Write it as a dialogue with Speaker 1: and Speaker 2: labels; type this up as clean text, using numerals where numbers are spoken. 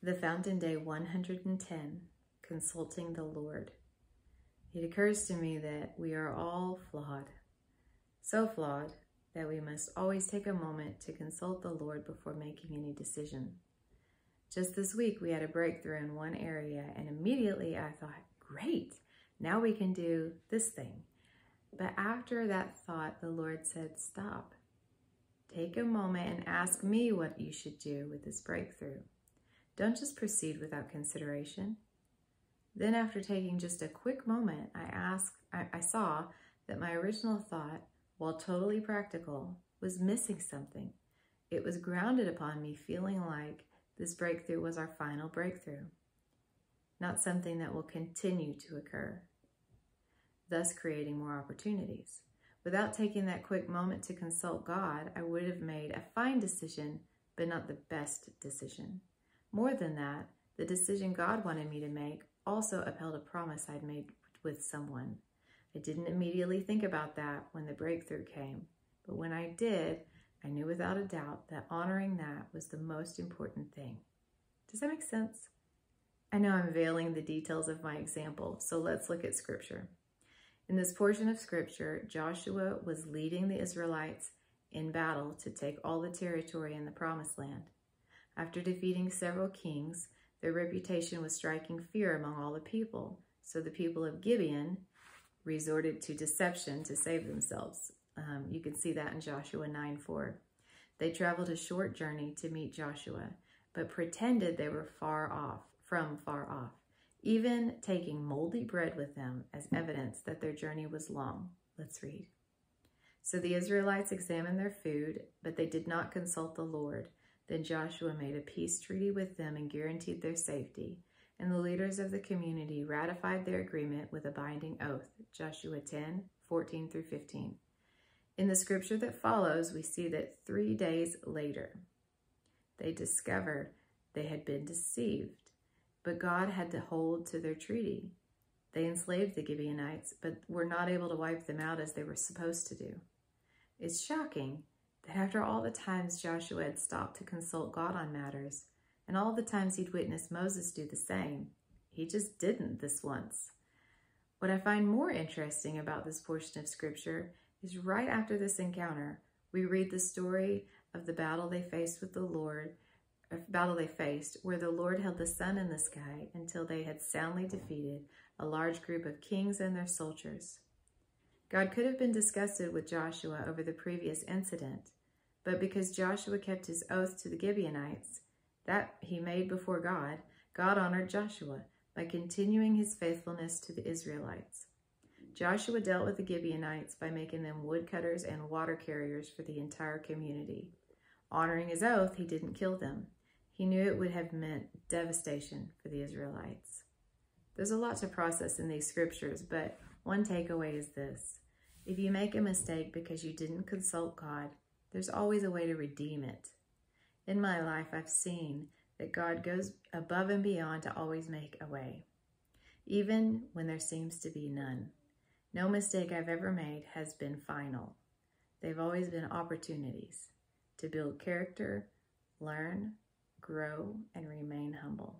Speaker 1: The Fountain Day 110, Consulting the Lord. It occurs to me that we are all flawed, so flawed that we must always take a moment to consult the Lord before making any decision. Just this week, we had a breakthrough in one area, and immediately I thought, great, now we can do this thing. But after that thought, the Lord said, stop. Take a moment and ask me what you should do with this breakthrough. Don't just proceed without consideration. Then after taking just a quick moment, I saw that my original thought, while totally practical, was missing something. It was grounded upon me feeling like this breakthrough was our final breakthrough, not something that will continue to occur, thus creating more opportunities. Without taking that quick moment to consult God, I would have made a fine decision, but not the best decision. More than that, the decision God wanted me to make also upheld a promise I'd made with someone. I didn't immediately think about that when the breakthrough came, but when I did, I knew without a doubt that honoring that was the most important thing. Does that make sense? I know I'm veiling the details of my example, so let's look at Scripture. In this portion of Scripture, Joshua was leading the Israelites in battle to take all the territory in the Promised Land. After defeating several kings, their reputation was striking fear among all the people, so the people of Gibeon resorted to deception to save themselves. You can see that in Joshua 9:4. They traveled a short journey to meet Joshua, but pretended they were far off, even taking moldy bread with them as evidence that their journey was long. Let's read. So the Israelites examined their food, but they did not consult the Lord. Then Joshua made a peace treaty with them and guaranteed their safety. And the leaders of the community ratified their agreement with a binding oath. Joshua 10:14-15. In the scripture that follows, we see that 3 days later, they discovered they had been deceived, but God had to hold to their treaty. They enslaved the Gibeonites, but were not able to wipe them out as they were supposed to do. It's shocking that after all the times Joshua had stopped to consult God on matters, and all the times he'd witnessed Moses do the same, he just didn't this once. What I find more interesting about this portion of Scripture is right after this encounter, we read the story of the battle they faced, where the Lord held the sun in the sky until they had soundly defeated a large group of kings and their soldiers. God could have been disgusted with Joshua over the previous incident, but because Joshua kept his oath to the Gibeonites that he made before God, God honored Joshua by continuing his faithfulness to the Israelites. Joshua dealt with the Gibeonites by making them woodcutters and water carriers for the entire community. Honoring his oath, he didn't kill them. He knew it would have meant devastation for the Israelites. There's a lot to process in these scriptures, but one takeaway is this. If you make a mistake because you didn't consult God, there's always a way to redeem it. In my life, I've seen that God goes above and beyond to always make a way, even when there seems to be none. No mistake I've ever made has been final. They've always been opportunities to build character, learn, grow, and remain humble.